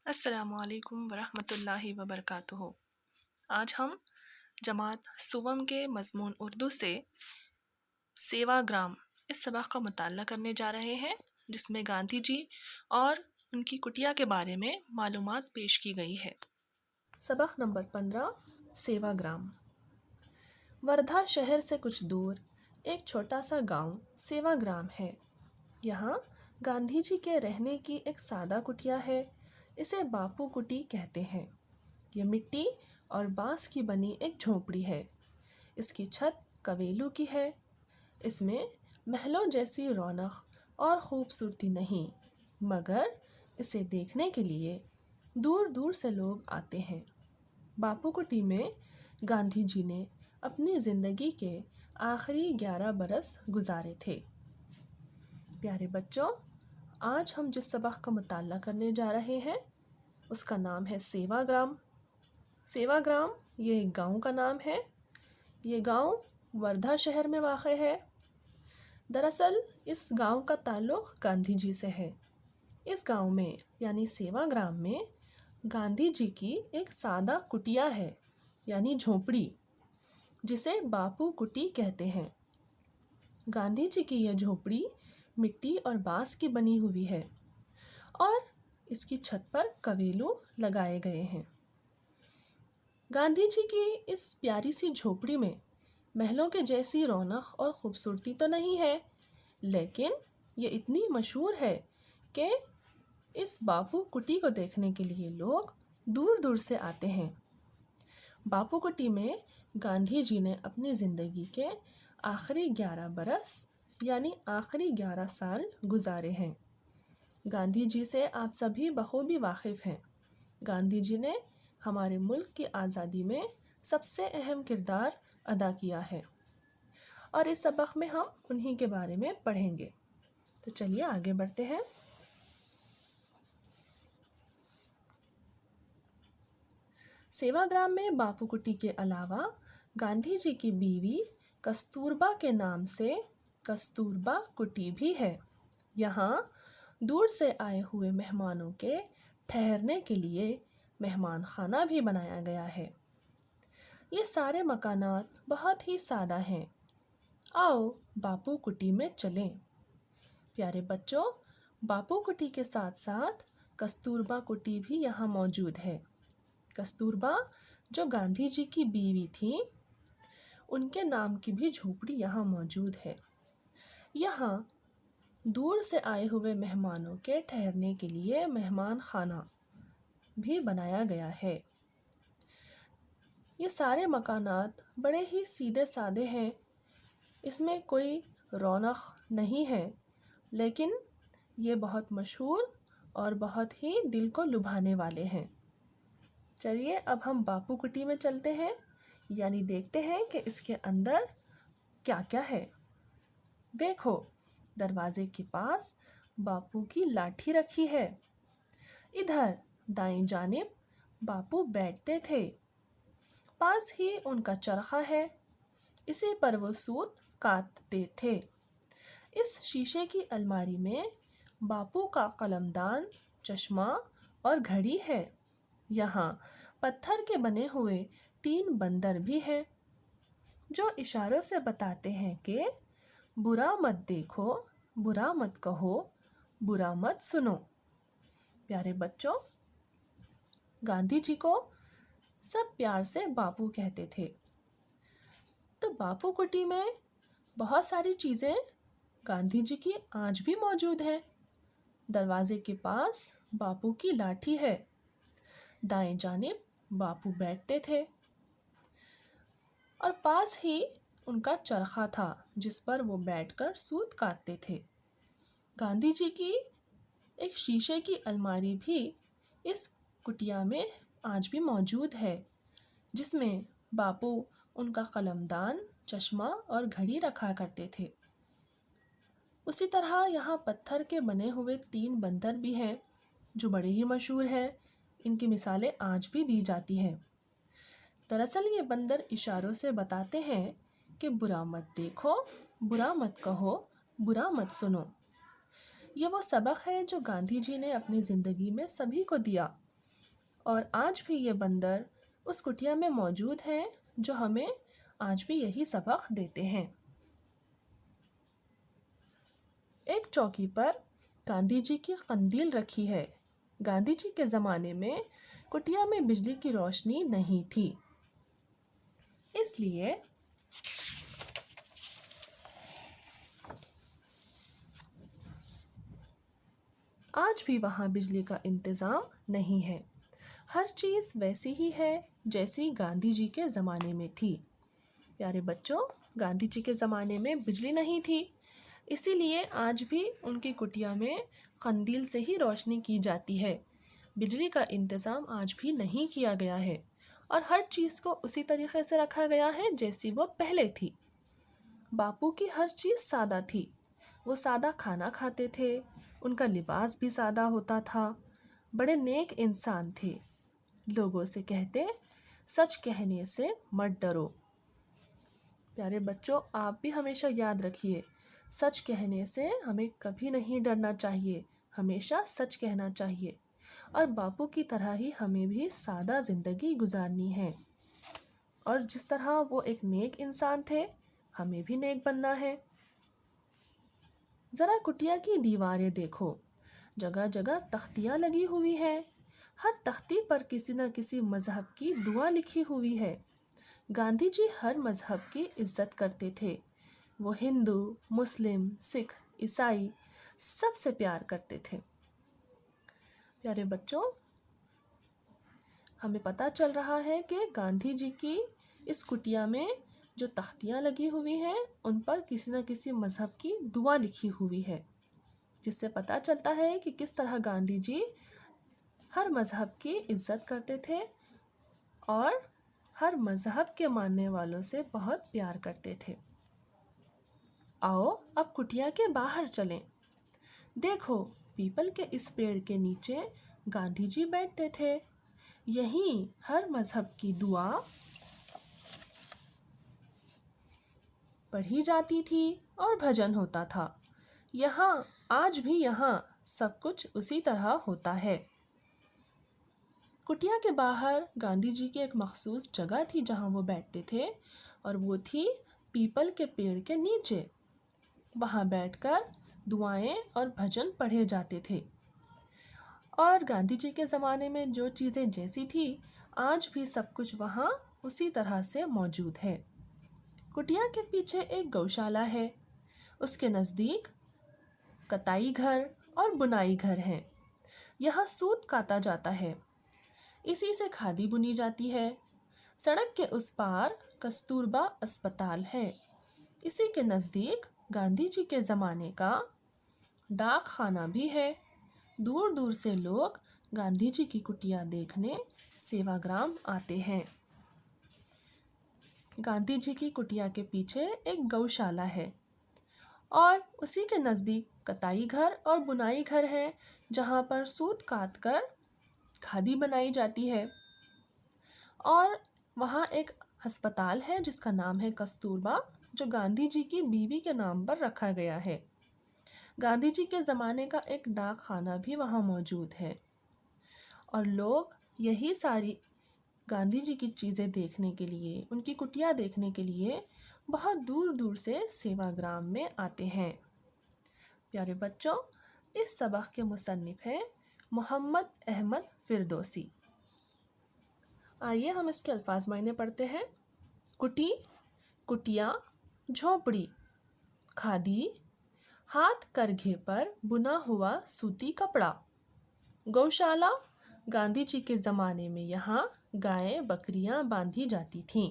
السلام علیکم ورحمۃ اللہ وبرکاتہ۔ آج ہم جماعت سوم کے مضمون اردو سے سیوا گرام اس سبق کا مطالعہ کرنے جا رہے ہیں، جس میں گاندھی جی اور ان کی کٹیا کے بارے میں معلومات پیش کی گئی ہے۔ سبق نمبر 15، سیوا گرام۔ وردھا شہر سے کچھ دور ایک چھوٹا سا گاؤں سیوا گرام ہے۔ یہاں گاندھی جی کے رہنے کی ایک سادہ کٹیا ہے، اسے باپو کٹی کہتے ہیں۔ یہ مٹی اور بانس کی بنی ایک جھونپڑی ہے۔ اس کی چھت کویلو کی ہے۔ اس میں محلوں جیسی رونق اور خوبصورتی نہیں، مگر اسے دیکھنے کے لیے دور دور سے لوگ آتے ہیں۔ باپو کٹی میں گاندھی جی نے اپنی زندگی کے آخری 11 برس گزارے تھے۔ پیارے بچوں، آج ہم جس سبق کا مطالعہ کرنے جا رہے ہیں اس کا نام ہے سیوا گرام۔ سیوا گرام یہ ایک گاؤں کا نام ہے۔ یہ گاؤں وردھا شہر میں واقع ہے۔ دراصل اس گاؤں کا تعلق گاندھی جی سے ہے۔ اس گاؤں میں یعنی سیوا گرام میں گاندھی جی کی ایک سادہ کٹیا ہے، یعنی جھونپڑی، جسے باپو کٹی کہتے ہیں۔ گاندھی جی کی یہ جھونپڑی مٹی اور بانس کی بنی ہوئی ہے اور اس کی چھت پر کویلو لگائے گئے ہیں۔ گاندھی جی کی اس پیاری سی جھونپڑی میں محلوں کے جیسی رونق اور خوبصورتی تو نہیں ہے، لیکن یہ اتنی مشہور ہے کہ اس باپو کٹی کو دیکھنے کے لیے لوگ دور دور سے آتے ہیں۔ باپو کٹی میں گاندھی جی نے اپنی زندگی کے آخری 11 برس یعنی آخری 11 سال گزارے ہیں۔ گاندھی جی سے آپ سبھی بخوبی واقف ہیں۔ گاندھی جی نے ہمارے ملک کی آزادی میں سب سے اہم کردار ادا کیا ہے، اور اس سبق میں ہم انہی کے بارے میں پڑھیں گے۔ تو چلیے آگے بڑھتے ہیں۔ سیوا گرام میں باپو کٹی کے علاوہ گاندھی جی کی بیوی کستوربا کے نام سے کستوربا کٹی بھی ہے۔ یہاں دور سے آئے ہوئے مہمانوں کے ٹھہرنے کے لیے مہمان خانہ بھی بنایا گیا ہے۔ یہ سارے مکانات بہت ہی سادہ ہیں۔ آؤ باپو کٹی میں چلیں۔ پیارے بچوں، باپو کٹی کے ساتھ ساتھ کستوربا کٹی بھی یہاں موجود ہے۔ کستوربا جو گاندھی جی کی بیوی تھیں، ان کے نام کی بھی جھونپڑی یہاں موجود ہے۔ یہاں دور سے آئے ہوئے مہمانوں کے ٹھہرنے کے لیے مہمان خانہ بھی بنایا گیا ہے۔ یہ سارے مکانات بڑے ہی سیدھے سادے ہیں، اس میں کوئی رونق نہیں ہے، لیکن یہ بہت مشہور اور بہت ہی دل کو لبھانے والے ہیں۔ چلیے اب ہم باپو کٹی میں چلتے ہیں، یعنی دیکھتے ہیں کہ اس کے اندر کیا کیا ہے۔ دیکھو، دروازے کے پاس باپو کی لاٹھی رکھی ہے۔ ادھر دائیں جانب باپو بیٹھتے تھے، پاس ہی ان کا چرخہ ہے، اسی پر وہ سوت کاٹتے تھے۔ اس شیشے کی الماری میں باپو کا قلمدان، چشمہ اور گھڑی ہے۔ یہاں پتھر کے بنے ہوئے 3 بندر بھی ہیں، جو اشاروں سے بتاتے ہیں کہ برا مت دیکھو، برا مت کہو، برا مت سنو۔ پیارے بچوں، گاندھی جی کو سب پیار سے باپو کہتے تھے۔ تو باپو کٹی میں بہت ساری چیزیں گاندھی جی کی آج بھی موجود ہیں۔ دروازے کے پاس باپو کی لاٹھی ہے، دائیں جانب باپو بیٹھتے تھے، اور پاس ہی ان کا چرخہ تھا جس پر وہ بیٹھ کر سوت کاٹتے تھے۔ گاندھی جی کی ایک شیشے کی الماری بھی اس کٹیا میں آج بھی موجود ہے، جس میں باپو ان کا قلمدان، چشمہ اور گھڑی رکھا کرتے تھے۔ اسی طرح یہاں پتھر کے بنے ہوئے 3 بندر بھی ہیں، جو بڑے ہی مشہور ہیں۔ ان کی مثالیں آج بھی دی جاتی ہیں۔ دراصل یہ بندر اشاروں سے بتاتے ہیں کہ برا مت دیکھو، برا مت کہو، برا مت سنو۔ یہ وہ سبق ہے جو گاندھی جی نے اپنی زندگی میں سبھی کو دیا، اور آج بھی یہ بندر اس کٹیا میں موجود ہیں جو ہمیں آج بھی یہی سبق دیتے ہیں۔ ایک چوکی پر گاندھی جی کی قندیل رکھی ہے۔ گاندھی جی کے زمانے میں کٹیا میں بجلی کی روشنی نہیں تھی، اس لیے آج بھی وہاں بجلی کا انتظام نہیں ہے۔ ہر چیز ویسی ہی ہے جیسی گاندھی جی کے زمانے میں تھی۔ پیارے بچوں، گاندھی جی کے زمانے میں بجلی نہیں تھی، اسی لیے آج بھی ان کی کٹیا میں قندیل سے ہی روشنی کی جاتی ہے۔ بجلی کا انتظام آج بھی نہیں کیا گیا ہے اور ہر چیز کو اسی طریقے سے رکھا گیا ہے جیسی وہ پہلے تھی۔ باپو کی ہر چیز سادہ تھی، وہ سادہ کھانا کھاتے تھے، ان کا لباس بھی سادہ ہوتا تھا، بڑے نیک انسان تھے۔ لوگوں سے کہتے، سچ کہنے سے مت ڈرو۔ پیارے بچوں، آپ بھی ہمیشہ یاد رکھیے، سچ کہنے سے ہمیں کبھی نہیں ڈرنا چاہیے، ہمیشہ سچ کہنا چاہیے، اور باپو کی طرح ہی ہمیں بھی سادہ زندگی گزارنی ہے۔ اور جس طرح وہ ایک نیک انسان تھے، ہمیں بھی نیک بننا ہے۔ ذرا کٹیا کی دیواریں دیکھو، جگہ جگہ تختیاں لگی ہوئی ہیں، ہر تختی پر کسی نہ کسی مذہب کی دعا لکھی ہوئی ہے۔ گاندھی جی ہر مذہب کی عزت کرتے تھے، وہ ہندو، مسلم، سکھ، عیسائی سب سے پیار کرتے تھے۔ پیارے بچوں، ہمیں پتہ چل رہا ہے کہ گاندھی جی کی اس کٹیا میں جو تختیاں لگی ہوئی ہیں ان پر کسی نہ کسی مذہب کی دعا لکھی ہوئی ہے، جس سے پتہ چلتا ہے کہ کس طرح گاندھی جی ہر مذہب کی عزت کرتے تھے اور ہر مذہب کے ماننے والوں سے بہت پیار کرتے تھے۔ آؤ اب کٹیا کے باہر چلیں۔ دیکھو، پیپل کے اس پیڑ کے نیچے گاندھی جی بیٹھتے تھے، یہیں ہر مذہب کی دعا پڑھی جاتی تھی اور بھجن ہوتا تھا۔ یہاں آج بھی یہاں سب کچھ اسی طرح ہوتا ہے۔ کٹیا کے باہر گاندھی جی کی ایک مخصوص جگہ تھی جہاں وہ بیٹھتے تھے، اور وہ تھی پیپل کے پیڑ کے نیچے۔ وہاں بیٹھ کر دعائیں اور بھجن پڑھے جاتے تھے، اور گاندھی جی کے زمانے میں جو چیزیں جیسی تھی آج بھی سب کچھ وہاں اسی طرح سے موجود ہے۔ کٹیا کے پیچھے ایک گوشالہ ہے، اس کے نزدیک کتائی گھر اور بنائی گھر ہیں۔ یہاں سوت کاتا جاتا ہے، اسی سے کھادی بنی جاتی ہے۔ سڑک کے اس پار کستوربا اسپتال ہے، اسی کے نزدیک گاندھی جی کے زمانے کا ڈاک خانہ بھی ہے۔ دور دور سے لوگ گاندھی جی کی کٹیا دیکھنے سیوا گرام آتے ہیں۔ گاندھی جی کی کٹیا کے پیچھے ایک گوشالہ ہے، اور اسی کے نزدیک کتائی گھر اور بنائی گھر ہے جہاں پر سوت کاٹ کر کھادی بنائی جاتی ہے۔ اور وہاں ایک ہسپتال ہے جس کا نام ہے کستوربا، جو گاندھی جی کی بیوی کے نام پر رکھا گیا ہے۔ گاندھی جی کے زمانے کا ایک ڈاک خانہ بھی وہاں موجود ہے، اور لوگ یہی ساری گاندھی جی کی چیزیں دیکھنے کے لیے، ان کی کٹیا دیکھنے کے لیے بہت دور دور سے سیوا گرام میں آتے ہیں۔ پیارے بچوں، اس سبق کے مصنف ہیں محمد احمد فردوسی۔ آئیے ہم اس کے الفاظ معنی پڑھتے ہیں۔ کٹی، کٹیا، جھونپڑی۔ کھادی، ہاتھ کرگھے پر بنا ہوا سوتی کپڑا۔ گوشالہ، گاندھی جی کے زمانے میں یہاں گائیں بکریاں باندھی جاتی تھیں۔